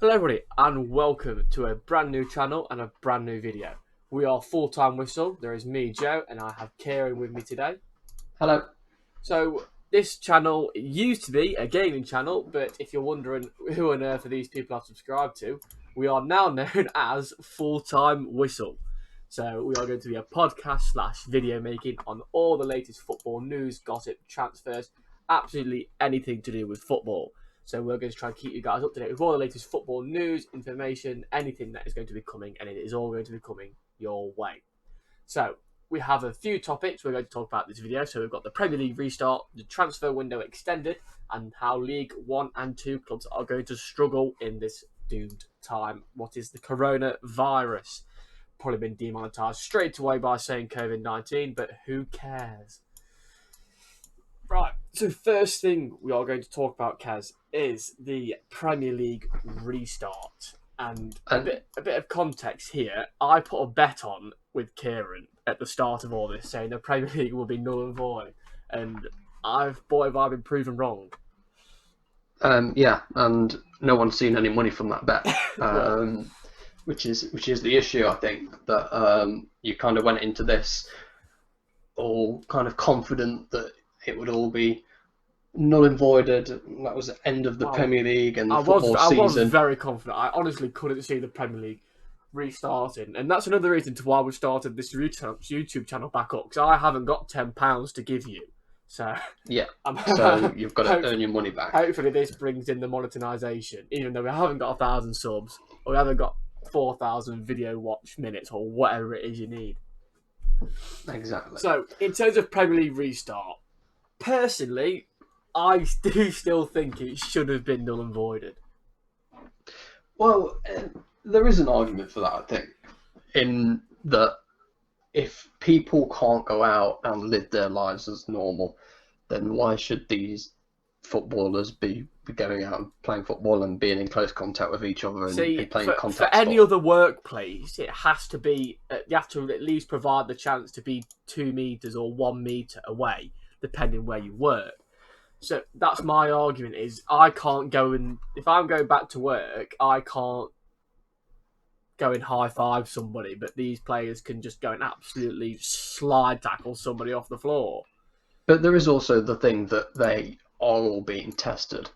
Hello everybody and welcome to a brand new channel and a brand new video. We are Full Time Whistle. There is me, Joe, and I have Kieran with me today. Hello. So this channel used to be a gaming channel, but if you're wondering who on earth are these people I've subscribed to, we are now known as Full Time Whistle. So we are going to be a podcast / video making on all the latest football news, gossip, transfers, absolutely anything to do with football. So we're going to try and keep you guys up to date with all the latest football news, information, anything that is going to be coming, and it is all going to be coming your way. So we have a few topics we're going to talk about in this video. So we've got the Premier League restart, the transfer window extended, and how League 1 and 2 clubs are going to struggle in this doomed time. What is the coronavirus? Probably been demonetized straight away by saying COVID-19, but who cares? Right, so first thing we are going to talk about, Kaz, is the Premier League restart. And a bit of context here. I put a bet on with Kieran at the start of all this, saying the Premier League will be null and void. And have I been proven wrong. Yeah, and no one's seen any money from that bet, which is the issue. I think that you kind of went into this all kind of confident that it would all be null and voided. That was the end of the Premier League and football season. I was very confident. I honestly couldn't see the Premier League restarting, and that's another reason to why we started this YouTube channel back up, because I haven't got £10 to give you. So yeah, so you've got to earn your money back. Hopefully, this brings in the monetization, even though we haven't got 1,000 subs or we haven't got 4,000 video watch minutes or whatever it is you need. Exactly. So, in terms of Premier League restart, personally, I do still think it should have been null and voided. Well, there is an argument for that, I think, in that if people can't go out and live their lives as normal, then why should these footballers be going out and playing football and being in close contact with each other and playing contact for any other workplace, it has to be, you have to at least provide the chance to be 2 meters or 1 meter away, depending where you work. So that's my argument, is I can't go and, if I'm going back to work, I can't go and high five somebody, but these players can just go and absolutely slide tackle somebody off the floor. But there is also the thing that they are all being tested.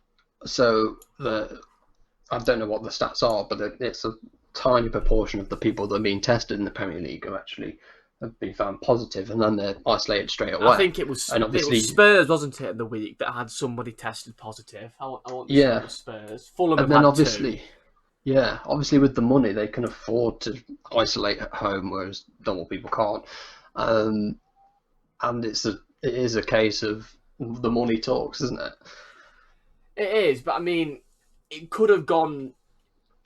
So I don't know what the stats are, but it's a tiny proportion of the people that are being tested in the Premier League who actually have been found positive, and then they're isolated straight away. I think it was Spurs, wasn't it, the week that had somebody tested positive? I want to say Spurs. Fulham and then had obviously, obviously with the money they can afford to isolate at home, whereas normal people can't. And it is a case of the money talks, isn't it? It is, but I mean, it could have gone.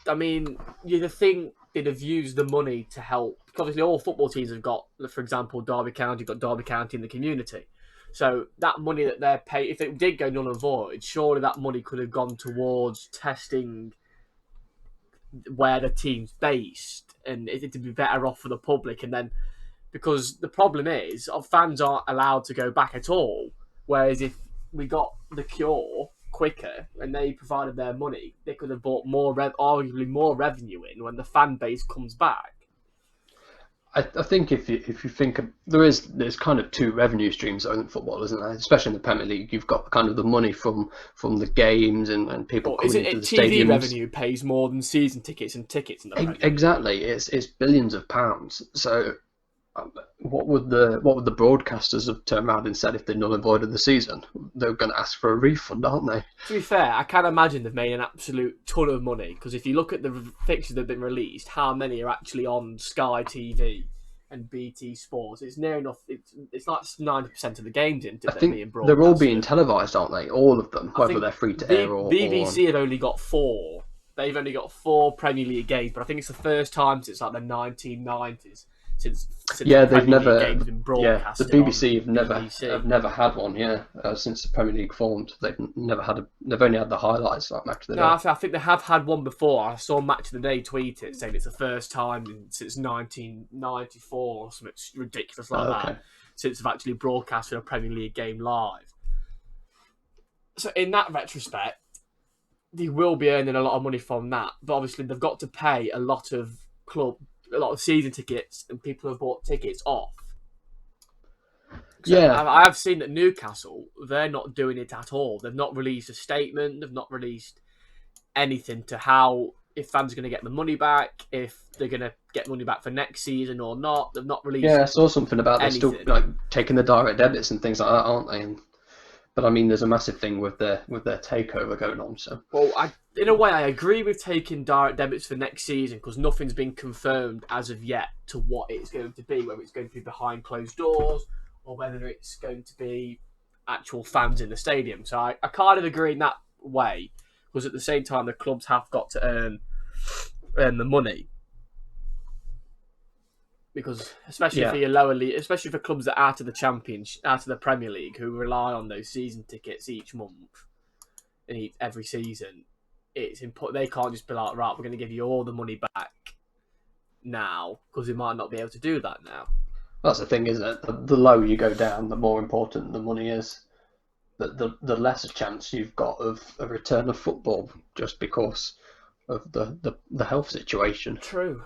I mean, you'd think they'd have used the money to help. Because obviously, all football teams have got, for example, Derby County, got Derby County in the community. So that money that they're paid, if it did go null and void, surely that money could have gone towards testing where the team's based, and it'd be better off for the public. And then, because the problem is, fans aren't allowed to go back at all. Whereas if we got the cure quicker and they provided their money, they could have brought arguably more revenue in when the fan base comes back. I think if you think there's kind of 2 revenue streams in football, isn't there? Especially in the Premier League, you've got kind of the money from the games and people coming into the stadiums. TV revenue pays more than season tickets and tickets in the Premier League. Exactly, it's billions of pounds. So what would the broadcasters have turned around and said if they null and voided the season? They're going to ask for a refund, aren't they? To be fair, I can't imagine they've made an absolute ton of money, because if you look at the fixtures that have been released, how many are actually on Sky TV and BT Sports? It's near enough. It's like 90% of the games being broadcast. They're all being televised, aren't they? All of them, whether they're free to air or BBC have only got 4. They've only got 4 Premier League games, but I think it's the first time since like the 1990s. Since they've never. Games been the BBC have never had one. Since the Premier League formed, they've never had They've only had the highlights, like Match of the Day. No, I think they have had one before. I saw Match of the Day tweet it, saying it's the first time since 1994 or something ridiculous like that, since they've actually broadcasted a Premier League game live. So in that retrospect, they will be earning a lot of money from that. But obviously, they've got to pay a lot of season tickets, and people have bought tickets off. So Yeah, I have seen that Newcastle, they're not doing it at all. They've not released a statement. They've not released anything to how, if fans are going to get the money back, if they're going to get money back for next season or not. They've not released. yeah, I saw something about they're still anything. like taking the direct debits and things like that, aren't they? But I mean, there's a massive thing with their takeover going on. So Well, in a way, I agree with taking direct debits for next season because nothing's been confirmed as of yet to what it's going to be, whether it's going to be behind closed doors or whether it's going to be actual fans in the stadium. So I kind of agree in that way because at the same time, the clubs have got to earn the money. Because especially for your lower league, especially for clubs that are out of the out of the Premier League, who rely on those season tickets each month and every season, it's important. They can't just be like, right, we're going to give you all the money back now because we might not be able to do that now. that's the thing, isn't it? The lower you go down, the more important the money is. The lesser chance you've got of a return of football, just because of the health situation. True.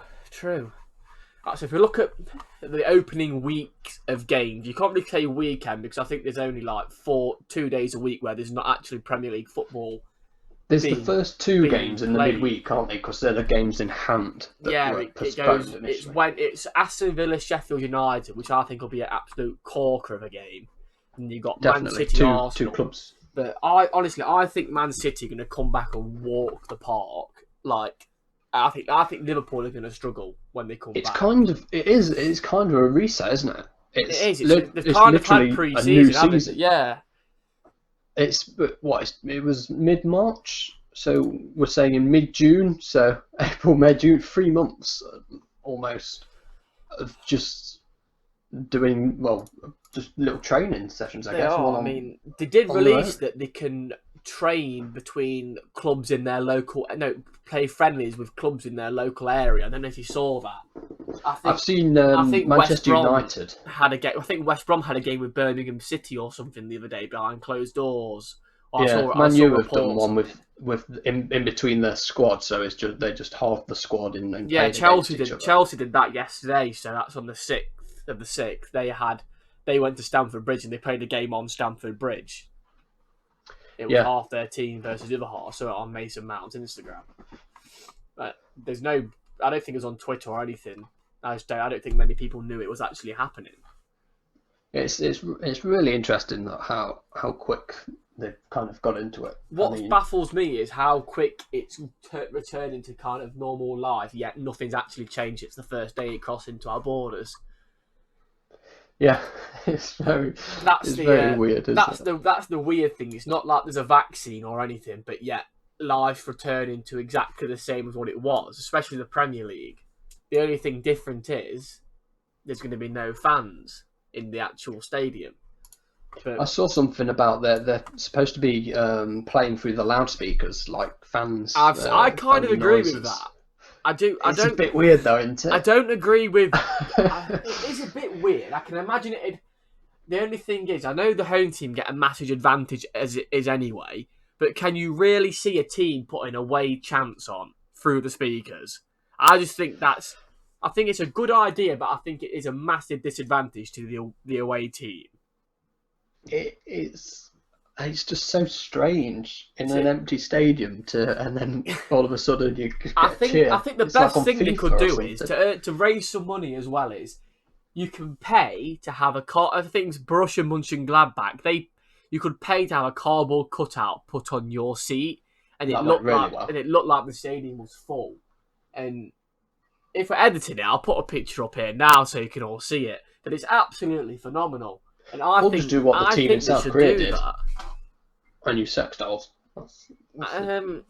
So if we look at the opening week of games, you can't really say weekend because I think there's only like 2 days a week where there's not actually Premier League football. There's the first two games in the played. midweek, aren't they? Because they're the games in hand. It's Aston Villa, Sheffield United, which I think will be an absolute corker of a game, and you've got Definitely. Man City, Arsenal. Two clubs. But I think Man City are going to come back and walk the park. Like, I think Liverpool are going to struggle when they come back. It's kind of a reset, isn't it? They've kind of had pre-season, haven't they? Yeah. It was mid-March, so we're saying in mid-June, so April, May, June, 3 months almost of just doing, just little training sessions, I guess. They did release that they can train between clubs in their play friendlies with clubs in their local area. I don't know if you saw that. I've seen Manchester United had a game. I think West Brom had a game with Birmingham City or something the other day behind closed doors. Man U have done one with in between their squad, so it's just they just halved the squad in. And Chelsea did that yesterday, so that's on the 6th of the 6th. They went to Stamford Bridge and they played a game on Stamford Bridge. It was half their team versus the other half. I saw it on Mason Mount's Instagram. But I don't think it was on Twitter or anything. I don't think many people knew it was actually happening. It's really interesting how quick they've kind of got into it. What baffles me is how quick it's returning to kind of normal life, yet nothing's actually changed. It's the first day it crossed into our borders. Yeah, it's very weird. That's the weird thing. It's not like there's a vaccine or anything, but yet life's returning to exactly the same as what it was, especially the Premier League. The only thing different is there's going to be no fans in the actual stadium. But I saw something about they're supposed to be playing through the loudspeakers, like fans. I kind of agree with that. It's a bit weird though, isn't it? I don't agree with. It is a bit weird. I can imagine it. The only thing is, I know the home team get a massive advantage as it is anyway. But can you really see a team putting away chants on through the speakers? I just think I think it's a good idea, but I think it is a massive disadvantage to the away team. It's just so strange in an empty stadium and then all of a sudden you get I think the best thing they could do is to raise some money as well. Is you can pay to have a car. I think it's Borussia Mönchengladbach. You could pay to have a cardboard cutout put on your seat, and it looked like the stadium was full. And if we're editing it, I'll put a picture up here now so you can all see it. But it's absolutely phenomenal. And we'll just do what the team in South Korea did. And use sex dolls.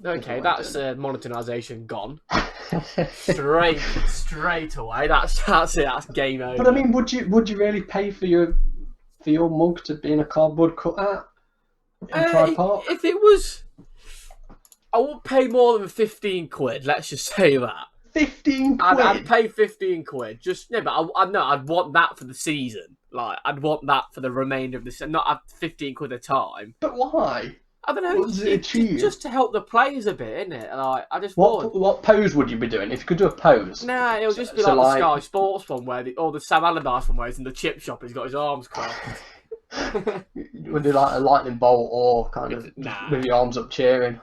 Okay, that's monetization gone. straight away. That's it. That's game over. But I mean, would you really pay for your mug to be in a cardboard cutout in Pride Park? If it was, I would pay more than 15 quid. Let's just say that. 15 quid. I'd pay 15 quid. But I'd want that for the season. Like, I'd want that for the remainder of the season. Not at 15 quid a time. But why? I don't know. What does it achieve? Just to help the players a bit, isn't it? Like, I just would. What pose would you be doing if you could do a pose? Nah, it'll just be So like the Sky Sports one or the Sam Allardyce one where he's in the chip shop. He's got his arms crossed. Would do like a lightning bolt or kind of with your arms up cheering?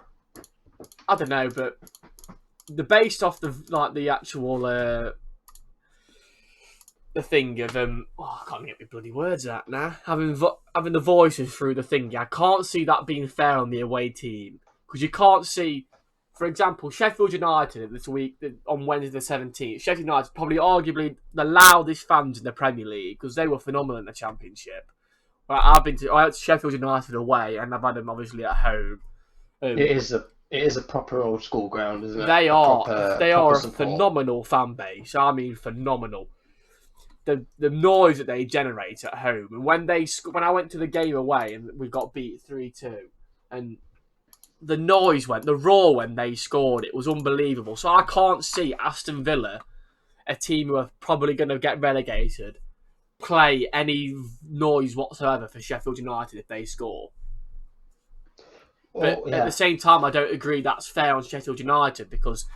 I don't know, but based off the actual the thing of I can't get my bloody words out now. Having the voices through the thing, I can't see that being fair on the away team because you can't see, for example, Sheffield United this week on Wednesday the 17th. Sheffield United probably arguably the loudest fans in the Premier League because they were phenomenal in the Championship. I had to Sheffield United away and I've had them obviously at home. It is a proper old school ground, isn't it? They are a support. phenomenal fan base. I mean, phenomenal. The noise that they generate at home, and when I went to the game away and we got beat 3-2, and the noise the roar when they scored, it was unbelievable. So I can't see Aston Villa, a team who are probably going to get relegated, play any noise whatsoever for Sheffield United if they score. But at the same time, I don't agree that's fair on Sheffield United because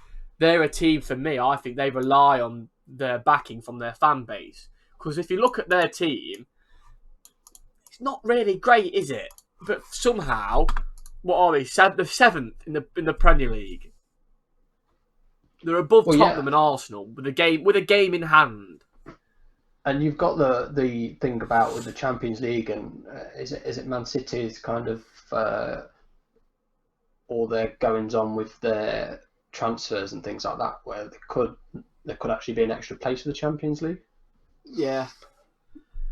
they're a team, for me, I think they rely on their backing from their fan base. Because if you look at their team, it's not really great, is it? But somehow, what are they? They're seventh in the Premier League. They're above Tottenham and Arsenal with a game in hand. And you've got the thing about with the Champions League and is it Man City's kind of all their goings on with their transfers and things like that, where there could actually be an extra place for the Champions League. Yeah.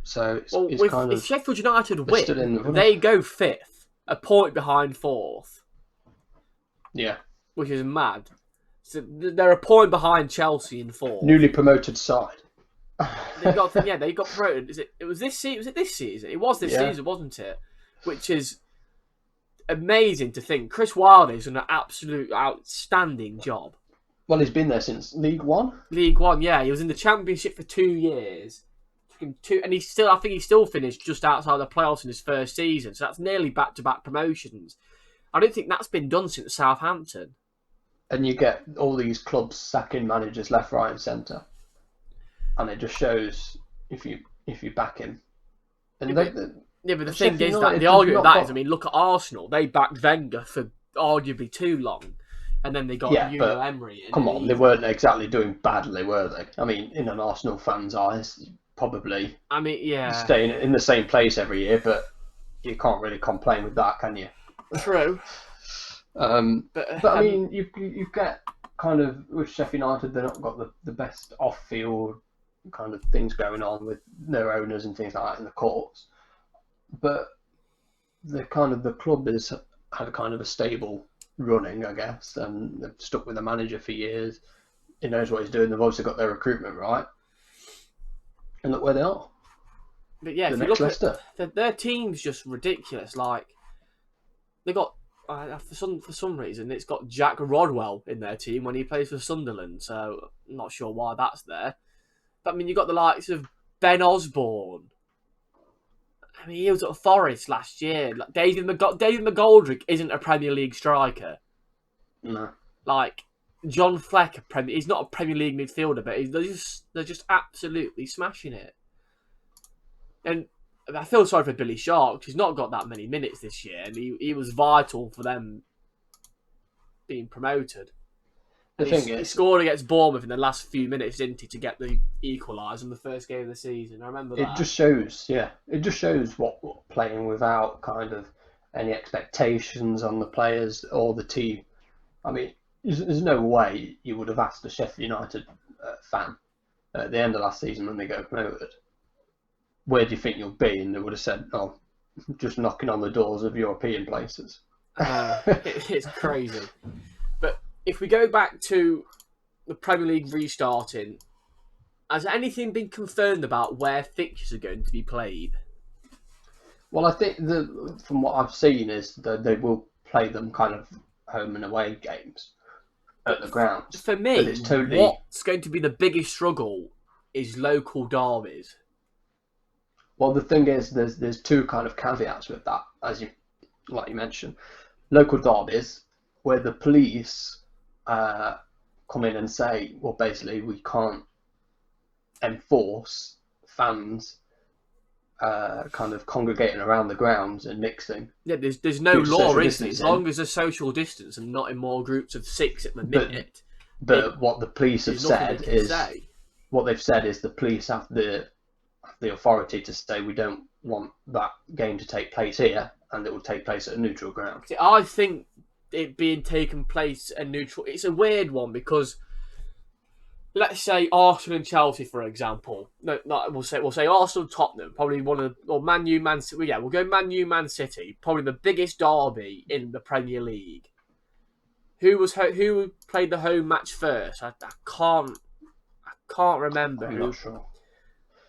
So if Sheffield United win, they go fifth, a point behind fourth. Yeah. Which is mad. So they're a point behind Chelsea in fourth. Newly promoted side. They got promoted. Was it this season? It was this season, wasn't it? Which is amazing to think. Chris Wilder's done an absolute outstanding job. Well, he's been there since League One. League One, yeah. He was in the Championship for 2 years. And I think he still finished just outside the playoffs in his first season. So that's nearly back-to-back promotions. I don't think that's been done since Southampton. And you get all these clubs sacking managers left, right, and centre, and it just shows if you back him. And but the thing is that the argument with that is, I mean, look at Arsenal. They backed Wenger for arguably too long, and then they got Unai Emery. Come on, they weren't exactly doing badly, were they? I mean, in an Arsenal fan's eyes, probably. I mean, yeah, staying in the same place every year, but you can't really complain with that, can you? True. But I mean, you get kind of with Sheffield United, they've not got the best off-field kind of things going on with their owners and things like that in the courts. But the club has had a kind of a stable running, I guess, and they've stuck with the manager for years. He knows what he's doing. They've also got their recruitment right, and look where they are. But yeah, if you look at their team's just ridiculous. Like they got for some reason it's got Jack Rodwell in their team when he plays for Sunderland. So I'm not sure why that's there. But I mean, you got the likes of Ben Osborne. I mean, he was at Forest last year. Like, David McGoldrick isn't a Premier League striker. No. Like John Fleck, he's not a Premier League midfielder, but they're just absolutely smashing it. And I feel sorry for Billy Sharp. He's not got that many minutes this year, and he was vital for them being promoted. He scored against Bournemouth in the last few minutes, didn't he, to get the equaliser in the first game of the season? I remember that. It just shows what playing without kind of any expectations on the players or the team. I mean, there's no way you would have asked a Sheffield United fan at the end of last season when they go promoted, where do you think you'll be? And they would have said, oh, just knocking on the doors of European places. It's crazy. But if we go back to the Premier League restarting, has anything been confirmed about where fixtures are going to be played? Well, I think from what I've seen is that they will play them kind of home and away games at the grounds. For me, what's going to be the biggest struggle is local derbies. Well, the thing is, there's two kind of caveats with that, like you mentioned. local derbies where the police come in and say, well, basically, we can't enforce fans kind of congregating around the grounds and mixing. Yeah, there's no Due to law, social is there? As distancing. long as there's social distance and not in more groups of 6 at the minute. But what the police have There's nothing said they can is say. what they've said is the police have the authority to say we don't want that game to take place here, and it will take place at a neutral ground. See, I think it being taken place at neutral, it's a weird one because let's say Arsenal and Chelsea, for example. No, we'll say Arsenal, Tottenham, probably one of or Man U, Man City. Yeah, we'll go Man U, Man City, probably the biggest derby in the Premier League. Who played the home match first? I can't remember. I'm not sure.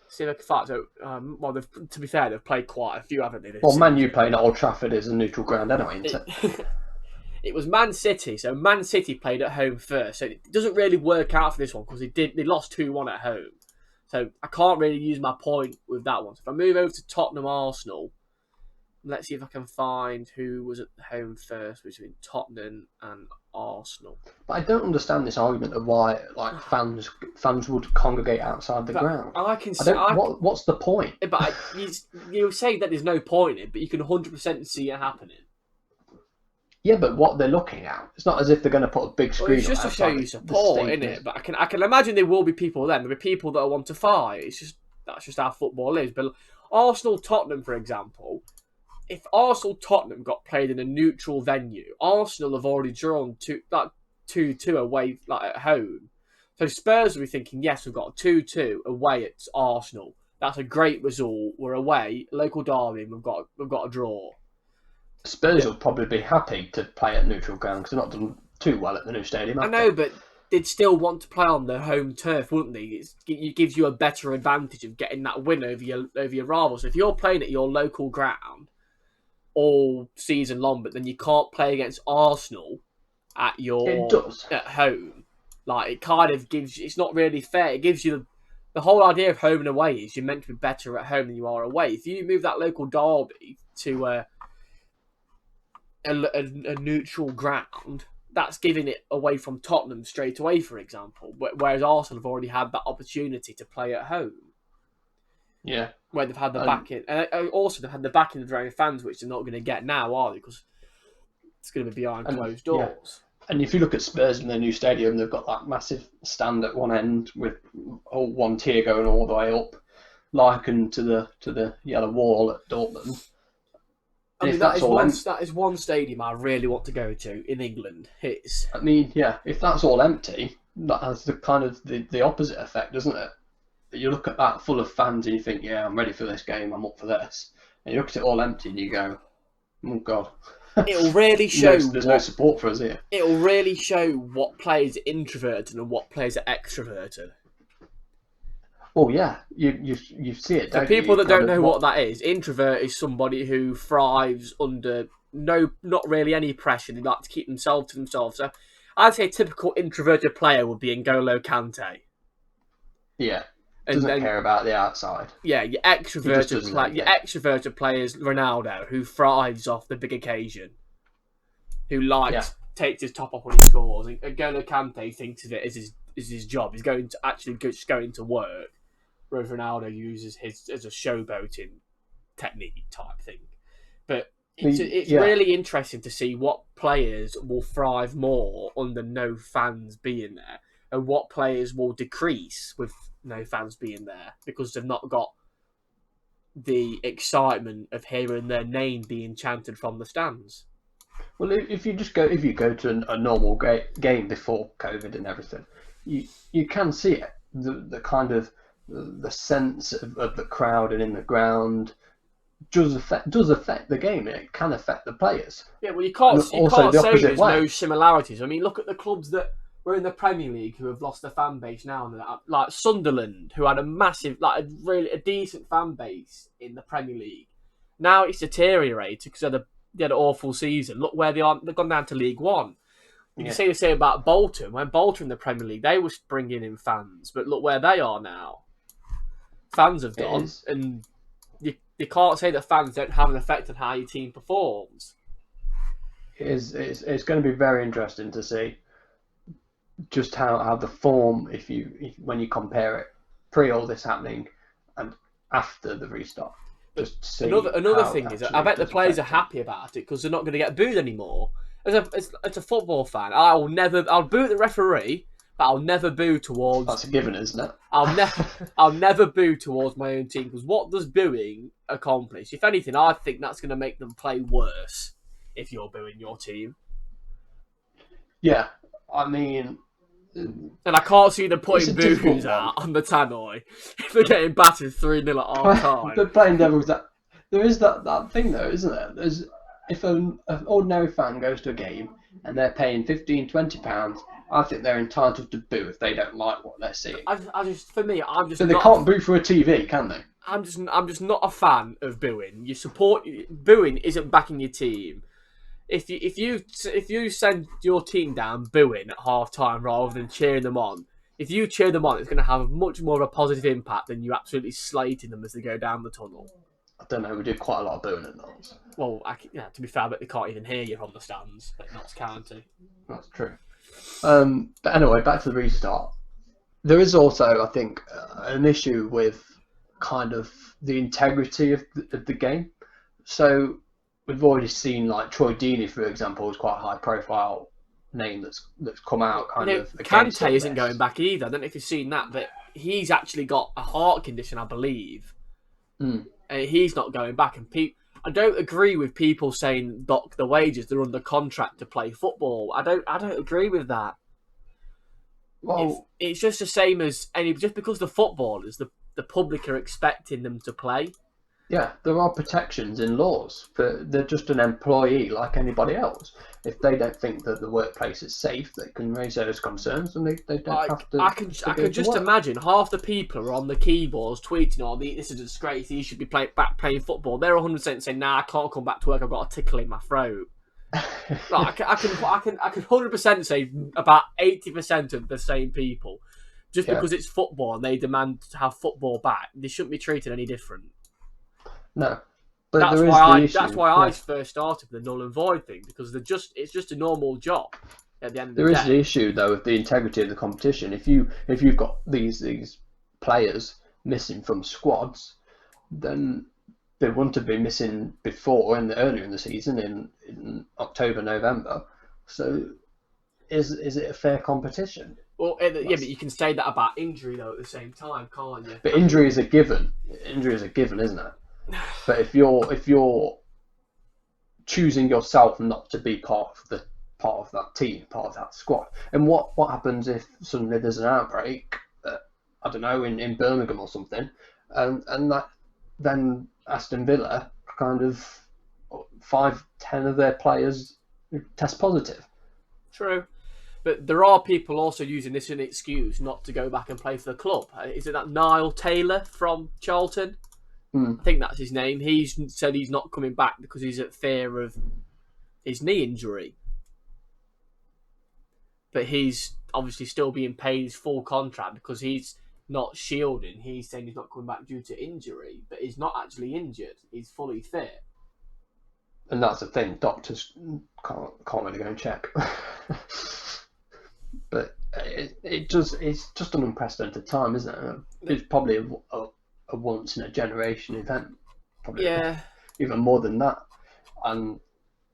See if I can find. So, well, to be fair, they've played quite a few, haven't they? Well, Man U playing at Old Trafford is a neutral ground anyway, isn't it? It was Man City, so Man City played at home first. So it doesn't really work out for this one because they lost 2-1 at home. So I can't really use my point with that one. So if I move over to Tottenham Arsenal, let's see if I can find who was at home first between Tottenham and Arsenal. But I don't understand this argument of why fans would congregate outside the ground. What's the point? But you say that there's no point in it, but you can 100% see it happening. Yeah, but what they're looking at, it's not as if they're going to put a big screen. Well, it's just to show you support, isn't it? But I can imagine there will be people then. There'll be people that want to fight. That's just how football is. But Arsenal Tottenham, for example, if Arsenal Tottenham got played in a neutral venue, Arsenal have already drawn 2-2 away at home. So Spurs will be thinking, yes, we've got a 2-2 away at Arsenal. That's a great result. We're away, local derby, and we've got a draw. Spurs will probably be happy to play at neutral ground because they're not done too well at the new stadium. I know, but they'd still want to play on their home turf, wouldn't they? It gives you a better advantage of getting that win over your rivals. So if you're playing at your local ground all season long, but then you can't play against Arsenal at home, it kind of gives. It's not really fair. It gives you the whole idea of home and away is you're meant to be better at home than you are away. If you move that local derby to a neutral ground, that's giving it away from Tottenham straight away, for example. Whereas Arsenal have already had that opportunity to play at home. Yeah. Where they've had the backing. And also they've had the backing of their own fans, which they're not going to get now, are they? Because it's going to be behind closed doors. Yeah. And if you look at Spurs in their new stadium, they've got that massive stand at one end with one tier going all the way up, likened to the yellow wall at Dortmund. I mean, that is one stadium I really want to go to in England. I mean, yeah, if that's all empty, that has the kind of the opposite effect, doesn't it? You look at that full of fans and you think, yeah, I'm ready for this game, I'm up for this. And you look at it all empty and you go, oh God. It'll really show there's no support for us here. It'll really show what players are introverted and what players are extroverted. Well, yeah, you see it. For people that don't know what that is, introvert is somebody who thrives under not really any pressure. They like to keep themselves to themselves. So I'd say a typical introverted player would be N'Golo Kante. Yeah, doesn't care about the outside. Yeah, your extroverted players, Ronaldo, who thrives off the big occasion, who takes his top off when he scores. And N'Golo Kante thinks of it as his job. He's going to work. Whereas Ronaldo uses his as a showboating technique type thing. But it's really interesting to see what players will thrive more under no fans being there and what players will decrease with no fans being there because they've not got the excitement of hearing their name being chanted from the stands. Well, if you go to a normal game before COVID and everything, you can see it. The kind of the sense of the crowd and in the ground does affect the game. It can affect the players. Yeah, well, you can't say there's no similarities. I mean, look at the clubs that were in the Premier League who have lost their fan base now, like Sunderland, who had a massive, a decent fan base in the Premier League. Now it's deteriorated because they had an awful season. Look where they are. They've gone down to League One. You can see the same about Bolton. When Bolton in the Premier League, they were bringing in fans, but look where they are now. Fans have gone, and you can't say that fans don't have an effect on how your team performs. it's going to be very interesting to see just how the form, when you compare it pre all this happening and after the restart, just to see Another how thing is, actually I it bet the does players are affect them. happy about it because they're not going to get booed anymore. As a football fan, I'll boo at the referee, but I'll never boo towards. That's a given, isn't it? I'll never boo towards my own team because what does booing accomplish? If anything, I think that's going to make them play worse if you're booing your team. Yeah, I mean, And I can't see them it's putting a difficult boos one. out on the tannoy if they're getting battered 3-0 at half time. But playing devil's that there is that thing though, isn't there? There's if an ordinary fan goes to a game and they're paying £15-20, I think they're entitled to boo if they don't like what they're seeing. I just, for me, I'm just. But they not can't boo for a TV, can they? I'm just not a fan of booing. Booing isn't backing your team. If you send your team down booing at half time rather than cheering them on, if you cheer them on, it's going to have much more of a positive impact than you absolutely slating them as they go down the tunnel. I don't know. We do quite a lot of booing at Notts. Well, to be fair, but they can't even hear you from the stands at Notts County. That's true. But anyway, back to the restart. There is also, I think, an issue with kind of the integrity of the game. So we've already seen, like, Troy Deeney, for example, is quite a high-profile name that's come out kind of against Kante isn't this. going back either. I don't know if you've seen that, but he's actually got a heart condition, I believe. Mm. And he's not going back. And I don't agree with people saying dock the wages. They're under contract to play football. I don't agree with that. Well, It's just the same as just because the footballers, the public are expecting them to play. yeah, there are protections in laws, but they're just an employee like anybody else. If they don't think that the workplace is safe, they can raise those concerns, and they don't have to. I can just imagine half the people are on the keyboards tweeting, "Oh, this is a disgrace. He should be playing football." They're 100% saying, "Nah, I can't come back to work. I've got a tickle in my throat." Like, I can 100% say about 80% of the same people, just because it's football and they demand to have football back, they shouldn't be treated any different. No, but That's there is why the issue. that's why I first started with the null and void thing, because it's just a normal job at the end of the There day. is the issue though of the integrity of the competition. If you've got these players missing from squads, then they wouldn't have been missing before earlier in the season in October, November. So is it a fair competition? Well, yeah, but you can say that about injury though at the same time, can't you? But injury is a given. Injury is a given, isn't it? But if you're choosing yourself not to be part of that team, part of that squad, and what happens if suddenly there's an outbreak? I don't know, in Birmingham or something, and that then Aston Villa kind of 5-10 of their players test positive. True. But there are people also using this as an excuse not to go back and play for the club. Is it that Niall Taylor from Charlton? I think that's his name. He's said he's not coming back because he's at fear of his knee injury. But he's obviously still being paid his full contract because he's not shielding. He's saying he's not coming back due to injury, but he's not actually injured. He's fully fit. And that's the thing. Doctors can't really go and check. But it's just an unprecedented time, isn't it? It's probably a once in a generation event. Probably even more than that. And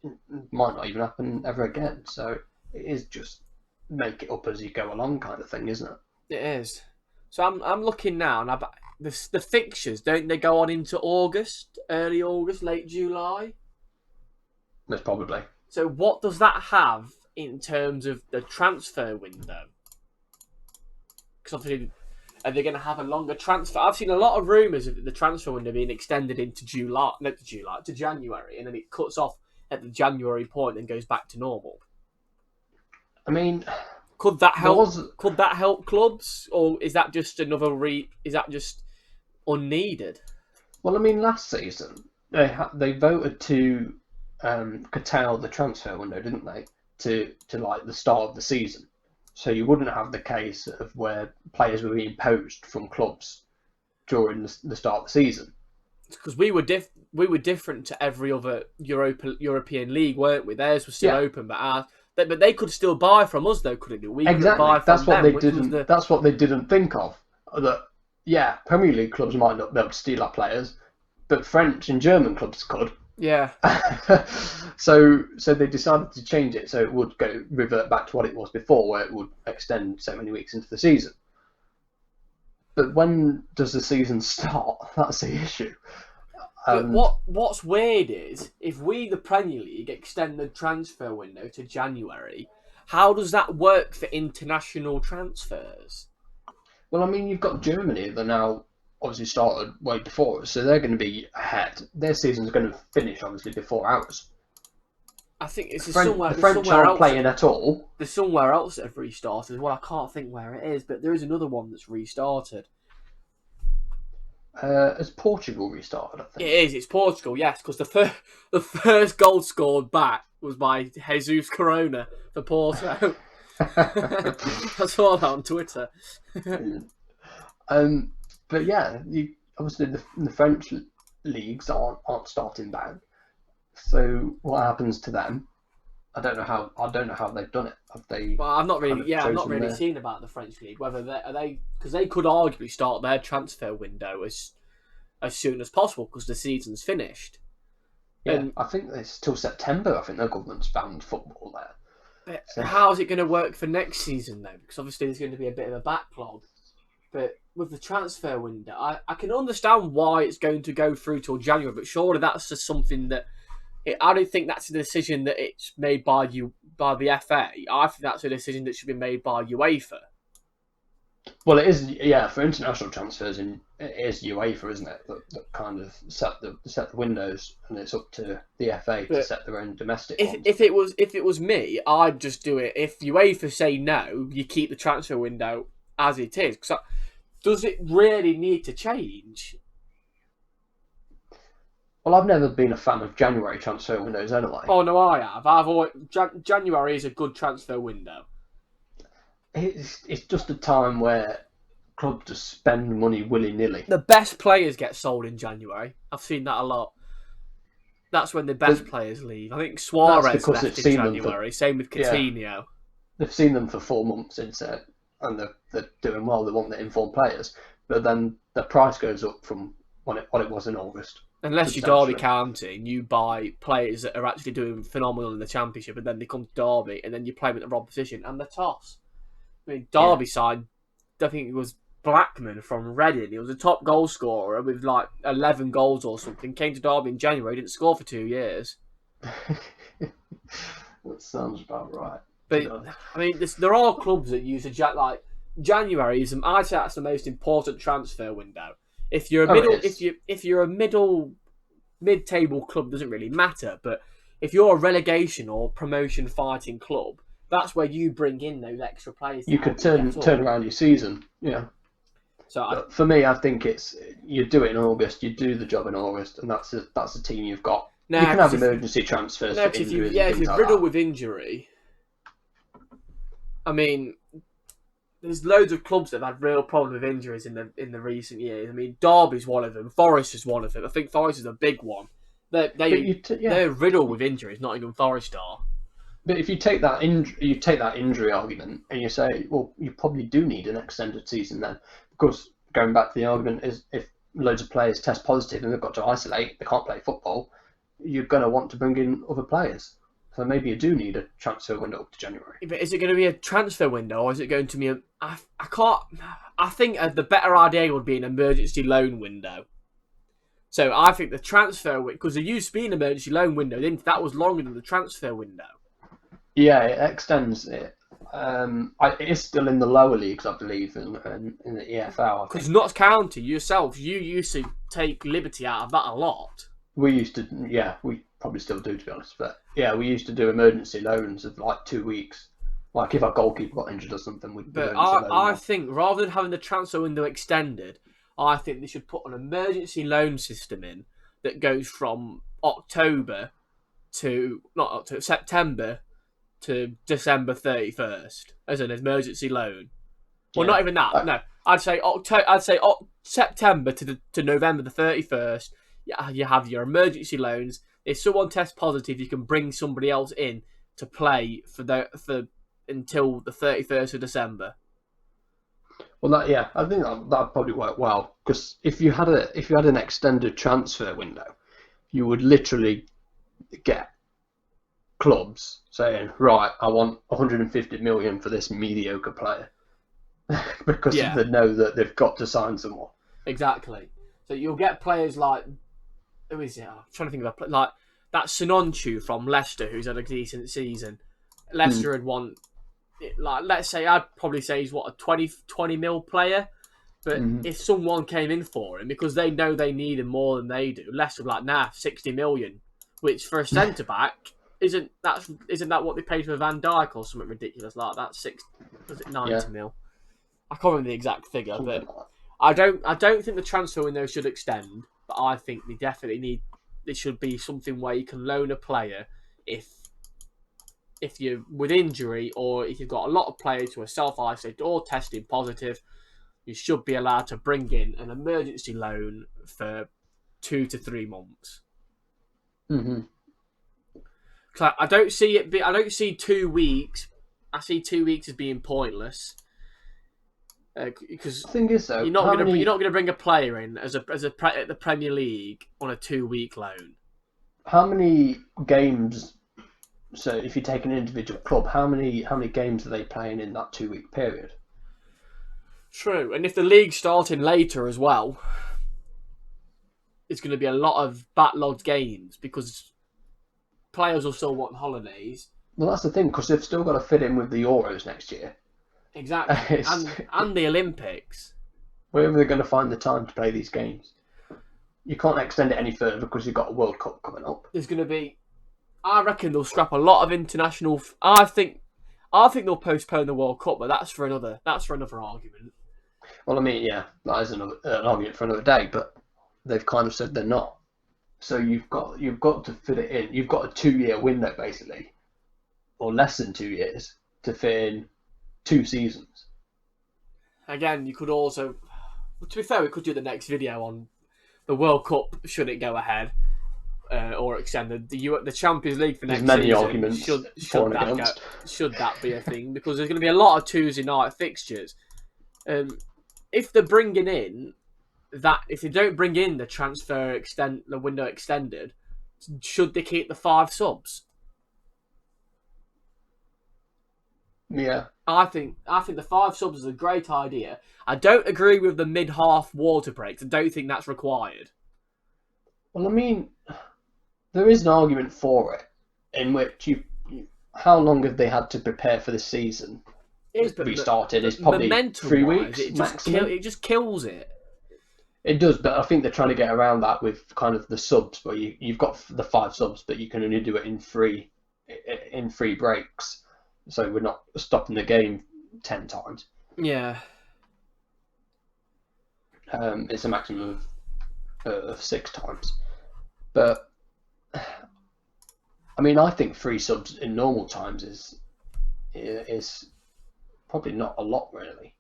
it might not even happen ever again. So it is just make it up as you go along kind of thing, isn't it? It is. So I'm looking now, and the fixtures, don't they go on into August, early August, late July? Most probably. So what does that have in terms of the transfer window? Because obviously, are they going to have a longer transfer? I've seen a lot of rumours of the transfer window being extended into to January, and then it cuts off at the January point and goes back to normal. I mean, could that help? Could that help clubs, or is that just is that just unneeded? Well, I mean, last season they voted to curtail the transfer window, didn't they? To like the start of the season, so you wouldn't have the case of where players were being poached from clubs during the start of the season. because we were different to every other European league, weren't we? Theirs was still Yeah. open, but they could still buy from us though, couldn't they? We couldn't Exactly. buy from That's what them, they which was didn't. the That's what they didn't think of. That yeah, Premier League clubs might not be able to steal our players, but French and German clubs could. yeah. So they decided to change it so it would revert back to what it was before, where it would extend so many weeks into the season. But when does the season start? That's the issue. But what's weird is if we, the Premier League, extend the transfer window to January, how does that work for international transfers? Well, I mean, you've got Germany that now obviously started way before us, so they're going to be ahead. Their season's going to finish obviously before ours. I think it's The somewhere French somewhere aren't else. playing at all. There's somewhere else that have restarted. Well, I can't think where it is, but there is another one that's restarted. Has Portugal restarted? I think It is. It's Portugal, yes, because the first goal scored back was by Jesus Corona for Porto. I saw that on Twitter. But yeah, obviously the French leagues aren't starting back. So what happens to them? I don't know how they've done it. Have they? Well, I've not kind really, of I've not chosen really their- seen about the French league. Whether they because they could arguably start their transfer window as soon as possible because the season's finished. Yeah, And I think it's till September. I think the government's banned football there. So- how is it going to work for next season though? Because obviously there's going to be a bit of a backlog. But with the transfer window, I can understand why it's going to go through till January. But surely that's just something that I don't think that's a decision that it's made by the FA. I think that's a decision that should be made by UEFA. Well, it is. Yeah, for international transfers, it is UEFA, isn't it? That kind of set the windows, and it's up to the FA to But set their own domestic ones. If it was me, I'd just do it. If UEFA say no, you keep the transfer window as it is. Does it really need to change? Well, I've never been a fan of January transfer windows anyway. Oh no, I have. I've always January is a good transfer window. It's just a time where clubs just spend money willy nilly. The best players get sold in January. I've seen that a lot. That's when the best players leave. I think Suarez because left they've in seen them January. Same with Coutinho. They've seen them for 4 months instead, and they're doing well. They want the informed players, but then the price goes up from what it was in August. Unless you're Derby County and you buy players that are actually doing phenomenal in the Championship, and then they come to Derby, and then you play them at the wrong position, and they're toss. I mean, Derby signed, I think it was Blackman from Reading. He was a top goal scorer with like 11 goals or something. Came to Derby in January, didn't score for 2 years. That sounds about right. But I mean, there are clubs that use like January is. I'd say that's the most important transfer window. If you're a if you're a mid-table club, doesn't really matter. But if you're a relegation or promotion fighting club, that's where you bring in those extra players. You could turn around your season. Yeah. So for me, I think it's you do it in August. You do the job in August, and that's the team you've got. You can have emergency transfers for injuries. If you're riddled with injury, I mean, there's loads of clubs that have had real problems with injuries in the recent years. I mean, Derby's one of them. Forest is one of them. I think Forest is a big one. They're riddled with injuries. Nottingham Forest are. But if you take that injury argument and you say, well, you probably do need an extended season then, because going back to the argument is if loads of players test positive and they've got to isolate, they can't play football, you're going to want to bring in other players. So maybe you do need a transfer window up to January. But is it going to be a transfer window or is it going to be I think the better idea would be an emergency loan window. So I think the transfer window, because there used to be an emergency loan window, that was longer than the transfer window. Yeah, it extends it. It is still in the lower leagues, I believe, in the EFL. Because Notts County, yourself, you used to take liberty out of that a lot. We used to, yeah, we probably still do, to be honest. But yeah, we used to do emergency loans of like 2 weeks. Like if our goalkeeper got injured or something, we'd. But I think rather than having the transfer window extended, I think they should put an emergency loan system in that goes from September to December 31st as an emergency loan. Well, not even that. No, I'd say September to November the 31st. you have your emergency loans. If someone tests positive, you can bring somebody else in to play for until the 31st of December. Well, I think that probably work well because if you had an extended transfer window, you would literally get clubs saying, right, I want 150 million for this mediocre player because they know that they've got to sign someone. Exactly. So you'll get players like, who is it? I'm trying to think of like that Sononchu from Leicester, who's had a decent season. Leicester had won, like, let's say, I'd probably say he's a 20 mil player. But if someone came in for him, because they know they need him more than they do, Leicester would be like, 60 million, which for a centre back isn't that what they paid for Van Dijk or something ridiculous like that? Was it 90 mil? I can't remember the exact figure, but I don't think the transfer window should extend. But I think they definitely need. It should be something where you can loan a player if you're with injury or if you've got a lot of players who are self-isolated or testing positive. You should be allowed to bring in an emergency loan for 2 to 3 months. Mm-hmm. I don't see 2 weeks. I see 2 weeks as being pointless. Because the thing is, though, you're not going to bring a player in at the Premier League on a 2-week loan. How many games? So, if you take an individual club, how many games are they playing in that 2-week period? True, and if the league's starting later as well, it's going to be a lot of backlogged games because players will still want holidays. Well, that's the thing, because they've still got to fit in with the Euros next year. Exactly, and the Olympics. Where are they going to find the time to play these games? You can't extend it any further because you've got a World Cup coming up. There's going to be... I reckon they'll scrap a lot of international... I think they'll postpone the World Cup, but that's for another argument. Well, I mean, yeah, that is an argument for another day, but they've kind of said they're not. So you've got to fit it in. You've got a 2-year window, basically, or less than 2 years, to fit in 2 seasons. Again, you could also... To be fair, we could do the next video on the World Cup, should it go ahead, or extended. The Champions League for next season. There's many season, arguments should that be a thing? Because there's going to be a lot of Tuesday night fixtures. If they're bringing in if they don't bring in the window extended, should they keep the 5 subs? Yeah, I think the 5 subs is a great idea. I don't agree with the mid-half water breaks. I don't think that's required. Well, I mean, there is an argument for it, in which how long have they had to prepare for the season? Restarted is probably 3 weeks maximum. It just kills it. It does, but I think they're trying to get around that with kind of the subs, where you've got the 5 subs, but you can only do it in free breaks. So we're not stopping the game 10 times. Yeah. It's a maximum of 6 times. But I mean, I think 3 subs in normal times is probably not a lot, really.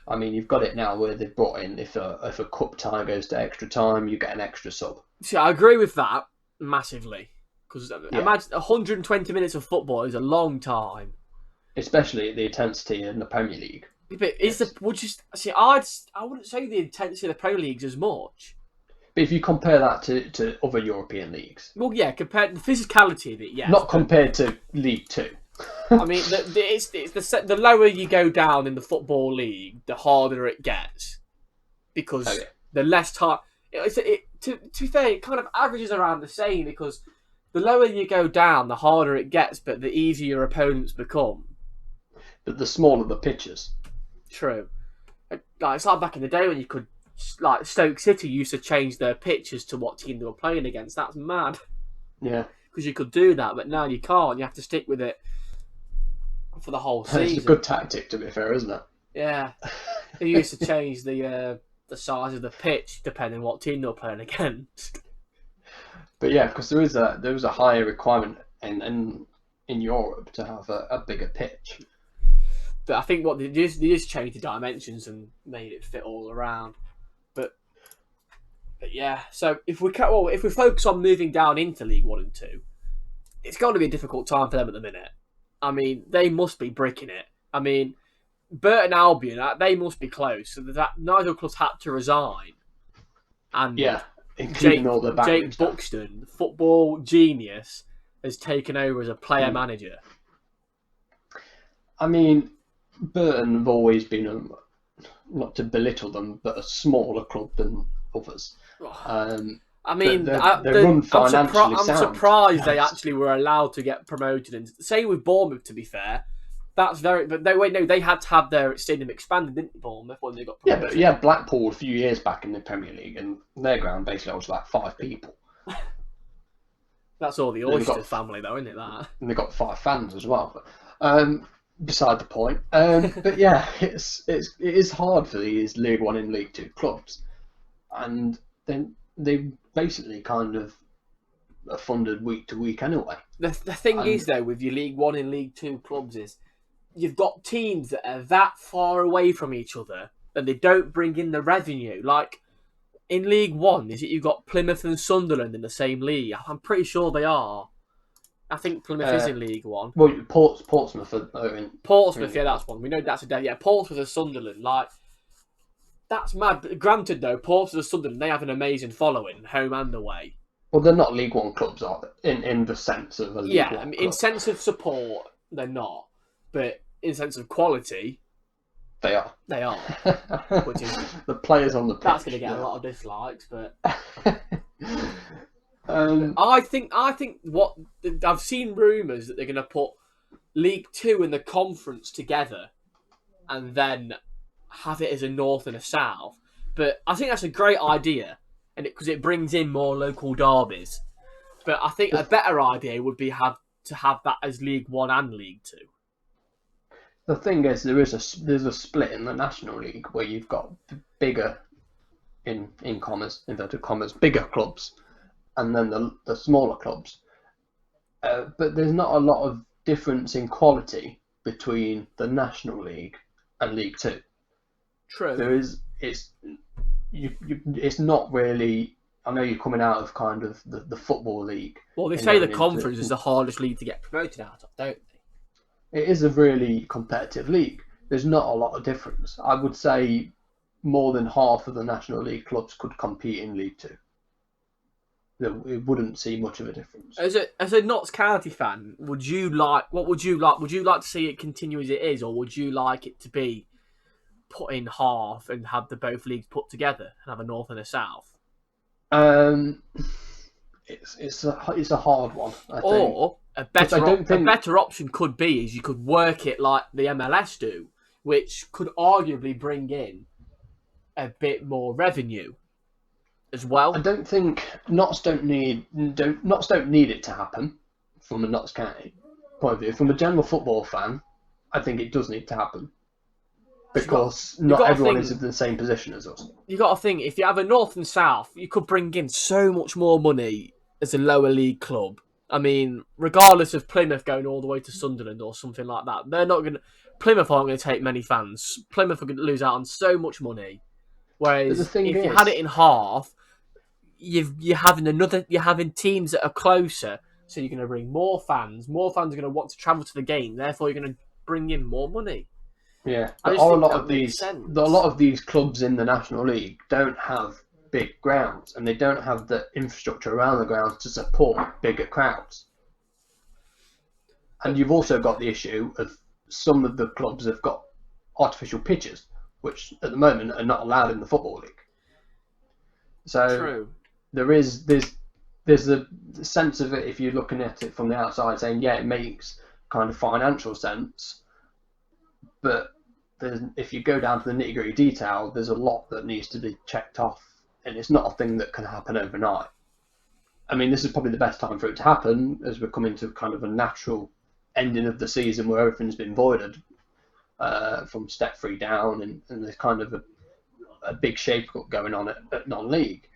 I mean, you've got it now where they've brought in if a cup tie goes to extra time, you get an extra sub. See, I agree with that massively. Because imagine 120 minutes of football is a long time. Especially the intensity in the Premier League. But I wouldn't say the intensity of the Premier League is as much. But if you compare that to other European leagues. Well, yeah, compared to the physicality of it, yes. Not compared to League 2. I mean, it's the lower you go down in the Football League, the harder it gets. Because the less time... To be fair, it kind of averages around the same, because the lower you go down, the harder it gets, but the easier your opponents become. But the smaller the pitches. True. It's like back in the day when you could... Like, Stoke City used to change their pitches to what team they were playing against. That's mad. Yeah. Because you could do that, but now you can't. You have to stick with it for the whole season. It's a good tactic, to be fair, isn't it? Yeah. They used to change the size of the pitch depending on what team they were playing against. But yeah, because there was a higher requirement in Europe to have a bigger pitch. But I think what they just changed the dimensions and made it fit all around. But But yeah, so if we focus on moving down into League One and Two, it's going to be a difficult time for them at the minute. I mean, they must be bricking it. I mean, Burton Albion, they must be close. So that Nigel Clough had to resign, and Yeah, including all the backroom Jake staff. Buxton, the football genius, has taken over as a player manager. I mean, Burton have always been, not to belittle them, but a smaller club than others. I mean, they're run financially I'm sound. surprised they actually were allowed to get promoted. And same with Bournemouth, to be fair. That's very. But they had to have their stadium expanded, didn't they, Bournemouth, when they got promoted? Yeah, but yeah, Blackpool a few years back in the Premier League, and their ground basically was like 5 people. That's all the Oyster family, though, isn't it? That. And they got 5 fans as well. But, beside the point. But yeah, it is hard for these League One and League Two clubs, and then they basically kind of are funded week to week anyway. The thing is, though, with your League One and League Two clubs is you've got teams that are that far away from each other and they don't bring in the revenue. Like in League One, is it you've got Plymouth and Sunderland in the same league? I'm pretty sure they are. I think Plymouth is in League One. Well, Portsmouth are in. Portsmouth, yeah, that's one. We know that's a dead. Yeah, Portsmouth and Sunderland, like that's mad. But granted, though, Portsmouth and Sunderland, they have an amazing following, home and away. Well, they're not League One clubs, are they? In the sense of a League One. Yeah, I mean, in sense of support, they're not, but in sense of quality, they are. They are. Which is the players on the pitch. That's going to get a lot of dislikes, but. I think what I've seen rumours that they're going to put League Two and the Conference together, and then have it as a North and a South. But I think that's a great idea, and because it brings in more local derbies. But I think a better idea would be to have that as League One and League Two. The thing is, there's a split in the National League where you've got bigger, in inverted commas, bigger clubs, and then the smaller clubs. But there's not a lot of difference in quality between the National League and League Two. True. There is. It's not really. I know you're coming out of kind of the football league. Well, they say the Conference is the hardest league to get promoted out of, don't they? It is a really competitive league. There's not a lot of difference. I would say more than half of the National League clubs could compete in League Two. It wouldn't see much of a difference. As a Notts County fan, what would you like? Would you like to see it continue as it is, or would you like it to be put in half and have the both leagues put together and have a North and a South? It's a hard one. I think. Or a better option could be is you could work it like the MLS do, which could arguably bring in a bit more revenue as well. I don't think Notts don't need it to happen from a Notts County point of view. From a general football fan, I think it does need to happen because not everyone is in the same position as us. You got to think, if you have a North and South, you could bring in so much more money as a lower league club. I mean, regardless of Plymouth going all the way to Sunderland or something like that, Plymouth aren't going to take many fans. Plymouth are going to lose out on so much money. Whereas if you had it in half, you're having teams that are closer, so you're going to bring more fans. More fans are going to want to travel to the game. Therefore, you're going to bring in more money. Yeah, but a lot of these clubs in the National League don't have big grounds, and they don't have the infrastructure around the grounds to support bigger crowds. And you've also got the issue of some of the clubs have got artificial pitches, which at the moment are not allowed in the Football League. So True. there's a sense of it if you're looking at it from the outside, saying it makes kind of financial sense, but if you go down to the nitty-gritty detail, there's a lot that needs to be checked off, and it's not a thing that can happen overnight. I mean, this is probably the best time for it to happen as we're coming to kind of a natural ending of the season where everything's been voided from step 3 down, and there's kind of a big shake-up going on at non-league.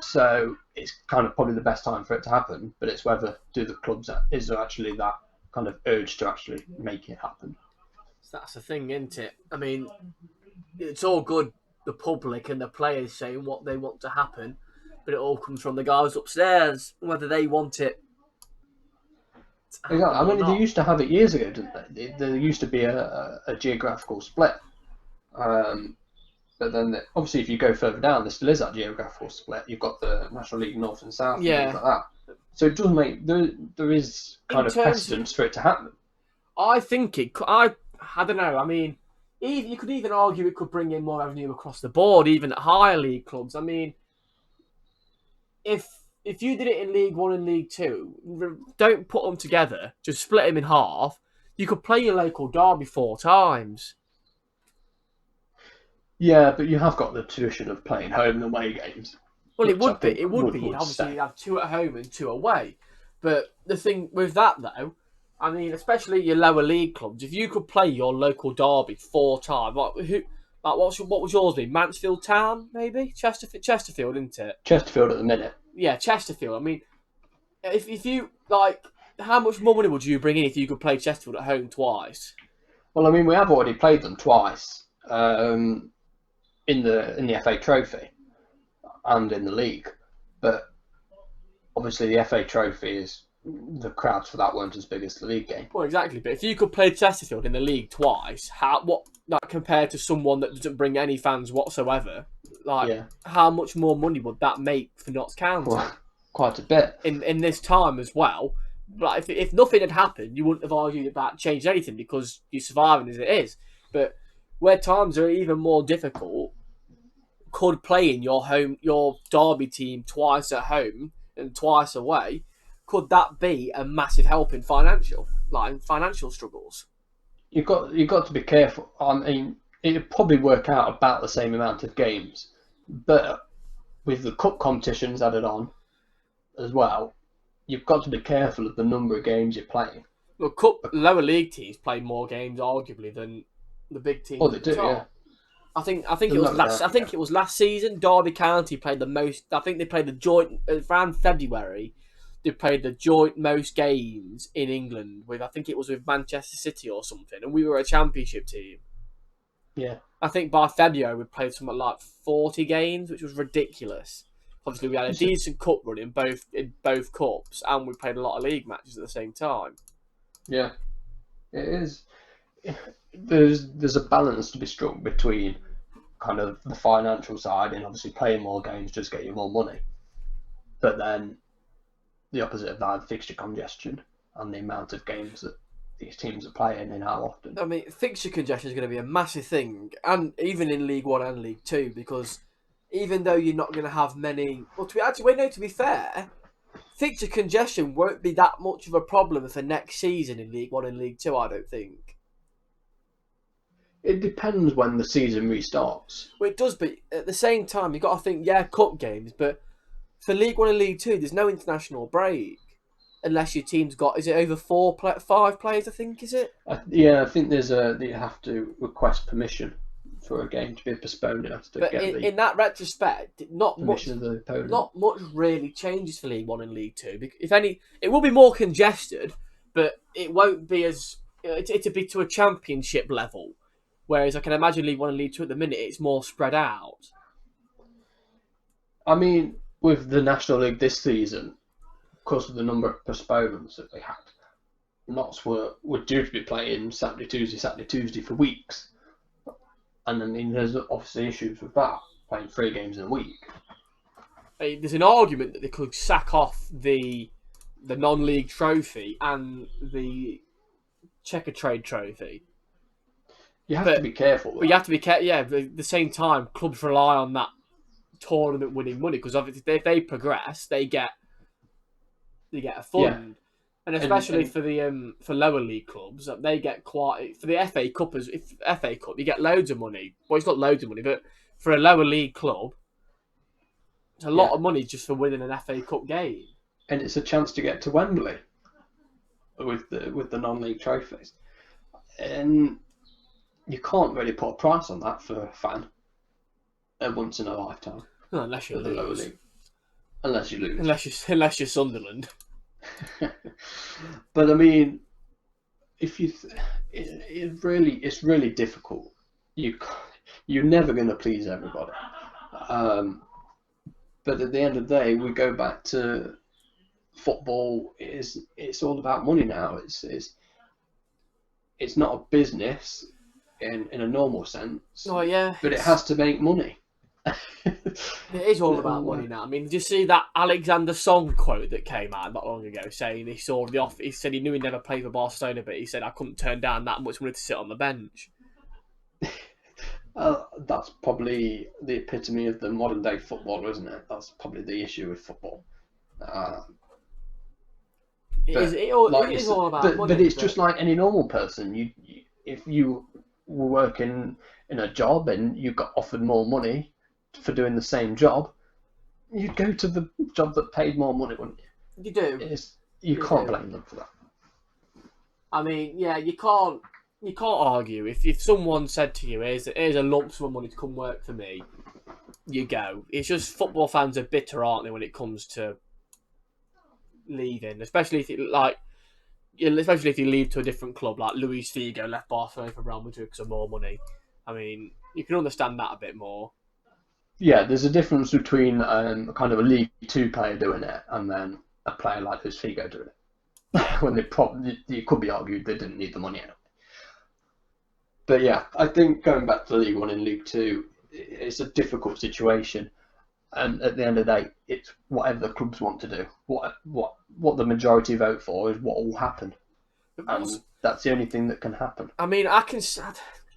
So it's kind of probably the best time for it to happen, but it's whether the clubs is there actually that kind of urge to actually make it happen. That's the thing, isn't it? I mean, it's all good the public and the players saying what they want to happen, but it all comes from the guys upstairs, whether they want it to happen Exactly. I or mean, they not. used to have it years ago, didn't they? There used to be a geographical split. But then, obviously, if you go further down, there still is that geographical split. You've got the National League North and South and things Yeah. like that. So it does make there is kind of precedence for it to happen. I think I don't know. I mean, you could even argue it could bring in more revenue across the board, even at higher league clubs. I mean, if you did it in League One and League Two, don't put them together. Just split them in half. You could play your local derby 4 times. Yeah, but you have got the tradition of playing home and away games. Well, it which I would be. think It would be. would Obviously, stay. you'd have 2 at home and 2 away. But the thing with that, though, I mean, especially your lower league clubs, if you could play your local derby 4 times, what was yours be? Mansfield Town, maybe? Chesterfield, isn't it? Chesterfield at the minute. Yeah, Chesterfield. I mean, if you, like, how much more money would you bring in if you could play Chesterfield at home twice? Well, I mean, we have already played them twice in the FA Trophy and in the league, but obviously the FA Trophy is the crowds for that weren't as big as the league game. Well, exactly. But if you could play Chesterfield in the league twice, compared to someone that doesn't bring any fans whatsoever, how much more money would that make for Notts County? Well, quite a bit. In this time as well. But if nothing had happened, you wouldn't have argued about changing anything because you're surviving as it is. But where times are even more difficult, could playing your derby team twice at home and twice away, could that be a massive help in financial struggles? You've got to be careful. I mean, it'd probably work out about the same amount of games, but with the cup competitions added on as well, you've got to be careful of the number of games you're playing. Well, lower league teams play more games arguably than the big teams. Oh, they do, yeah. I think it was last season. Derby County played the most. I think they played the joint around February. They played the joint most games in England with, I think it was with Manchester City or something, and we were a championship team. Yeah. I think by February we played something like 40 games, which was ridiculous. Obviously, we had a decent cup run in both cups, and we played a lot of league matches at the same time. Yeah, it is. There's a balance to be struck between kind of the financial side and obviously playing more games just get you more money, but then the opposite of that, fixture congestion and the amount of games that these teams are playing and how often. I mean, fixture congestion is going to be a massive thing, and even in League One and League Two, because even though you're not going to have many, to be fair, fixture congestion won't be that much of a problem for next season in League One and League Two, I don't think. It depends when the season restarts. Well, it does, but at the same time, you've got to think, cup games, but for League One and League Two, there's no international break. Unless your team's got, is it over 5 players, I think, is it? I think you have to request permission for a game to be postponed. It has to but get in that retrospect, not much of the opponent. Not much really changes for League One and League Two. If any, it will be more congested, but it won't be as it'll be to a championship level. Whereas I can imagine League One and League Two at the minute, it's more spread out. I mean, with the National League this season, because of the number of postponements that they had, Notts were due to be playing Saturday, Tuesday for weeks. And I mean, there's obviously issues with that, playing 3 games in a week. There's an argument that they could sack off the non-league trophy and the Checkatrade trophy. You have to be careful. But you have to be careful. Yeah, but at the same time, clubs rely on that tournament winning money because if they progress, they get a fund. Yeah. And especially for lower league clubs, they get quite for the FA Cup. FA Cup, you get loads of money. Well, it's not loads of money, but for a lower league club, it's a lot of money just for winning an FA Cup game. And it's a chance to get to Wembley with the non-league trophies, and you can't really put a price on that for a fan. Once in a lifetime, unless you lose. Unless you lose. Unless you're Sunderland. But I mean, if you, it's really difficult. You You're never going to please everybody. Um, but at the end of the day, we go back to football. It's all about money now. It's not a business in a normal sense, Oh yeah, but it has to make money. it is all about money now. I mean, did you see that Alexander Song quote that came out not long ago, saying he saw the off? He said he knew he'd never play for Barcelona, but he said I couldn't turn down that much money to sit on the bench. That's probably the epitome of the modern day footballer, isn't it? That's probably the issue with football. It But is. like It is all about money. but it's just like any normal person. If you were working in a job and you got offered more money for doing the same job, you'd go to the job that paid more money, wouldn't you? you do. You You can't do. blame them for that. I mean, yeah, you can't argue if someone said to you, "Here's a lump sum of money to come work for me," you go. It's just football fans are bitter, aren't they, when it comes to leaving, especially if especially if you leave to a different club, like Luis Figo left Barcelona for Real Madrid because of more money. I mean, you can understand that a bit more. Yeah, there's a difference between kind of a League Two player doing it and then a player like Luis Figo doing it. When they probably, it could be argued they didn't need the money anyway. But yeah, I think going back to League One and League Two, it's a difficult situation. And at the end of the day, it's whatever the clubs want to do. What the majority vote for is what will happen, and that's the only thing that can happen. I mean,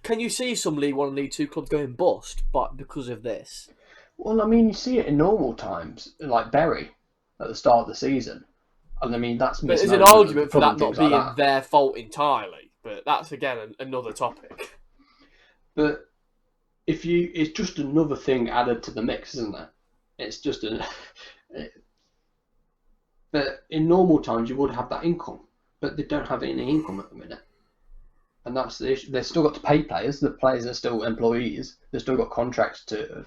can you see some League One and League Two clubs going bust, but because of this? Well, I mean, you see it in normal times, like Bury at the start of the season, and I mean that's. But there's an mismanagement of argument the for club that and not things like being that. their fault entirely. But that's again another topic. But it's just another thing added to the mix, isn't it? It's just a. But in normal times, you would have that income, but they don't have any income at the minute, and that's the issue. They've still got to pay players. The players are still employees. They've still got contracts to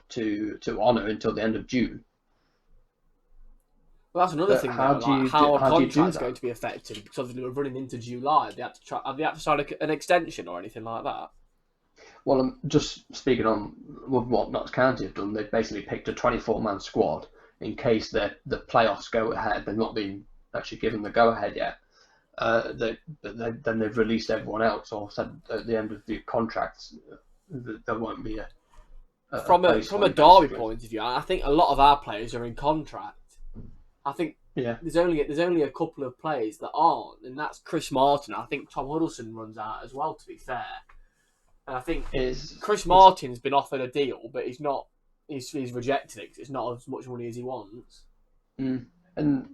honour until the end of June. Well, that's another But thing. how Though, do you like how do, are how do you do contracts that? going to be affected? Because obviously we're running into July. Have they had to sign an extension or anything like that? Well, I'm just speaking on what Notts County have done. They've basically picked a 24-man squad in case the playoffs go ahead. They've not been actually given the go-ahead yet. Then they've released everyone else, or said at the end of the contracts there won't be From a place for them, Derby basically. point of view, I think a lot of our players are in contract. I think Yeah. there's only a couple of players that aren't, and that's Chris Martin. I think Tom Huddleston runs out as well. To be fair, and I think Chris Martin's been offered a deal, but he's not. He's rejected it because it's not as much money as he wants. And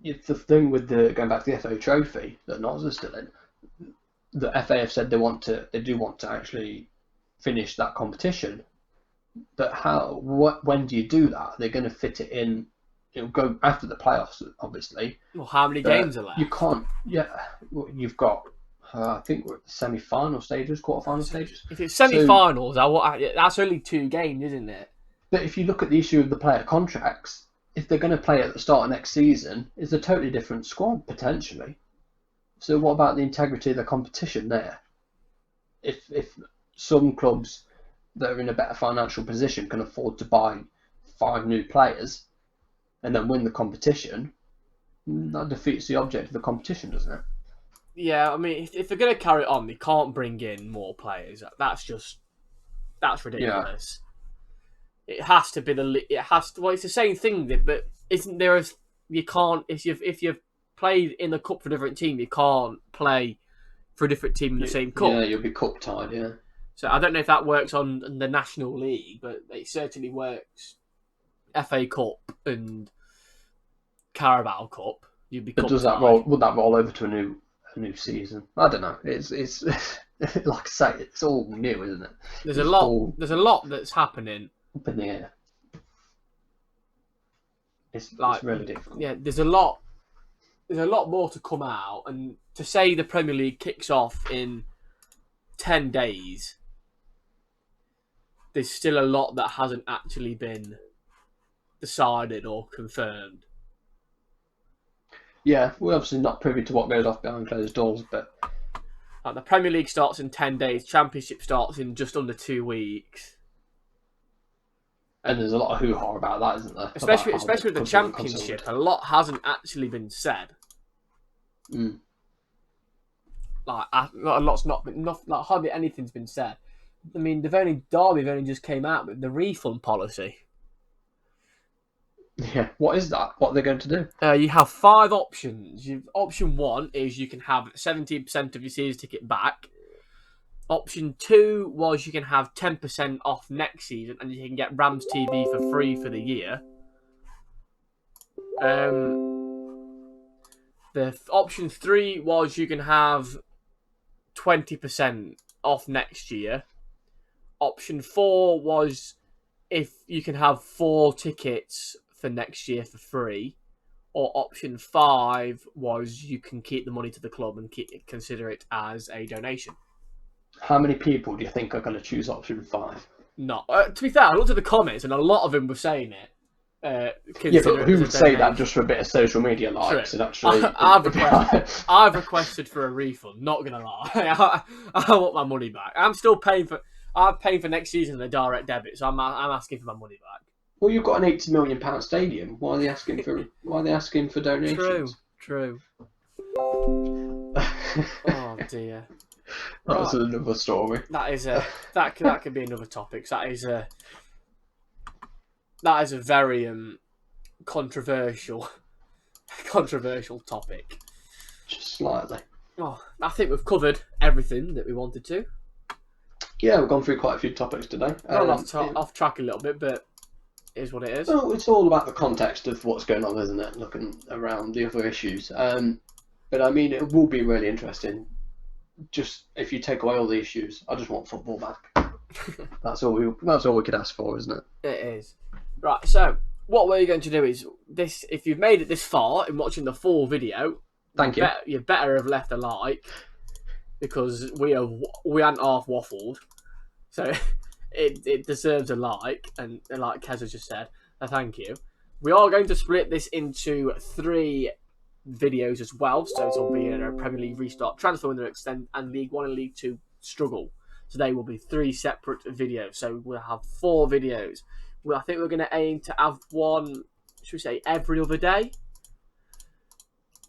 it's the thing with going back to the FA Trophy that Notts is still in. The FA have said they do want to actually finish that competition, but when do you do that? They're going to fit it in. It'll go after the playoffs, obviously. Well, how many games are left? You can't. Yeah, you've got. I think we're at the semi-final stages, quarter-final stages. If it's semi-finals, that's only 2 games, isn't it? But if you look at the issue of the player contracts, if they're going to play at the start of next season, it's a totally different squad potentially. So what about the integrity of the competition there? If some clubs that are in a better financial position can afford to buy 5 new players and then win the competition, that defeats the object of the competition, doesn't it? Yeah, I mean, if they're going to carry on, they can't bring in more players. That's ridiculous. It has to be well, it's the same thing, but isn't there you can't, if you've played in the cup for a different team, you can't play for a different team in the same cup. Yeah, you'll be cup tied, yeah. So I don't know if that works on the National League, but it certainly works FA Cup and Carabao Cup. You'd be But cup does that tied. would that roll over to a new season? I don't know. It's like I say, it's all new, isn't it? There's It's a lot. all There's a lot that's happening. up in the air. It's really difficult. Yeah, there's a lot more to come out, and to say the Premier League kicks off in 10 days, there's still a lot that hasn't actually been decided or confirmed. Yeah, we're obviously not privy to what goes off behind closed doors, but Like the Premier League starts in 10 days, Championship starts in just under 2 weeks. And there's a lot of hoo-ha about that, isn't there? Especially About how with the clubs are Championship, concerned. a lot hasn't actually been said. Mm. Like a lot's not been, like hardly anything's been said. I mean, Derby have only just came out with the refund policy. Yeah. What is that? What are they going to do? You have 5 options. Option 1 is you can have 17% of your season ticket back. Option 2 was you can have 10% off next season, and you can get Rams TV for free for the year. The option 3 was you can have 20% off next year. Option 4 was if you can have 4 tickets for next year for free. Or option 5 was you can keep the money to the club and consider it as a donation. How many people do you think are going to choose option 5? No, to be fair, I looked at the comments and a lot of them were saying it. Yeah, but who would say that just for a bit of social media likes? And actually, I've requested for a refund. Not gonna lie, I want my money back. I'm paying for next season the direct debit, so I'm asking for my money back. Well, you've got an £80 million stadium. Why are they asking for donations? True. Oh dear. That's another story. That could be another topic. That is a very controversial topic. Just slightly. Oh, I think we've covered everything that we wanted to. Yeah, we've gone through quite a few topics today. Off track a little bit, but it is what it is. Well, it's all about the context of what's going on, isn't it? Looking around the other issues. But I mean, it will be really interesting. Just if you take away all the issues, I just want football back. That's all we could ask for, isn't it? It is. Right, so what we're going to do is this. If you've made it this far in watching the full video, thank you. You better have left a like, because we hadn't half waffled, so it deserves a like. And like Kez has just said, a thank you. We are going to split this into 3 videos as well, so it'll be a Premier League restart, transfer window extend, and League 1 and League 2 struggle. So they will be 3 separate videos. So we'll have 4 videos. I think we're going to aim to have one, should we say, every other day?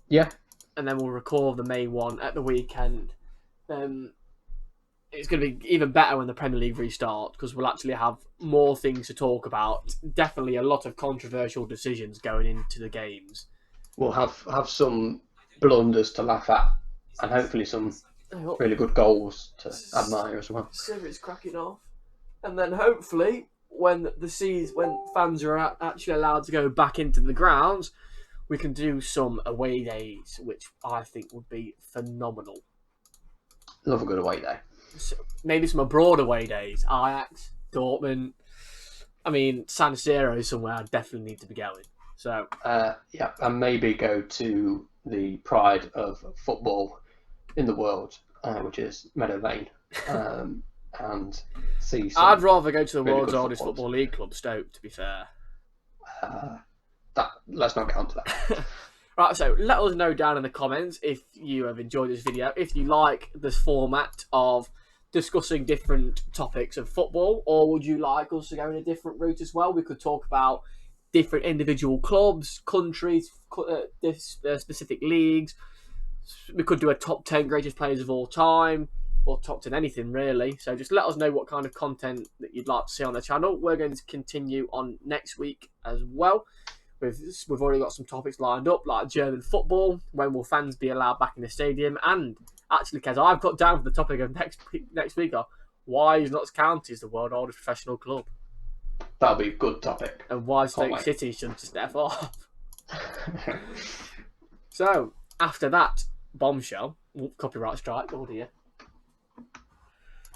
Yeah. And then we'll record the main one at the weekend. It's going to be even better when the Premier League restart, because we'll actually have more things to talk about. Definitely a lot of controversial decisions going into the games. We'll have some blunders to laugh at, and hopefully some really good goals to admire as well. It's cracking off. And then hopefully, when fans are actually allowed to go back into the grounds, we can do some away days, which I think would be phenomenal. Love a good away day. So maybe some abroad away days. Ajax, Dortmund. I mean, San Siro is somewhere I definitely need to be going. So yeah, and maybe go to the pride of football in the world, which is Meadow Lane, and see. I'd rather go to the really world's good oldest football football league club, Stoke. To be fair. Let's not get onto that. Right, so let us know down in the comments if you have enjoyed this video, if you like this format of discussing different topics of football, or would you like us to go in a different route as well? We could talk about different individual clubs, countries, specific leagues. We could do a top 10 greatest players of all time, or top 10 anything really. So just let us know what kind of content that you'd like to see on the channel. We're going to continue on next week as well. We've already got some topics lined up, like German football. When will fans be allowed back in the stadium? And actually, Kez, I've got down for the topic of next week are why is Notts County the world's oldest professional club? That'll be a good topic. And why Stoke City should just F off. So, after that bombshell, copyright strike, oh dear.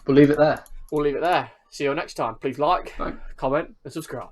We'll leave it there. We'll leave it there. See you next time. Please like, comment, and subscribe.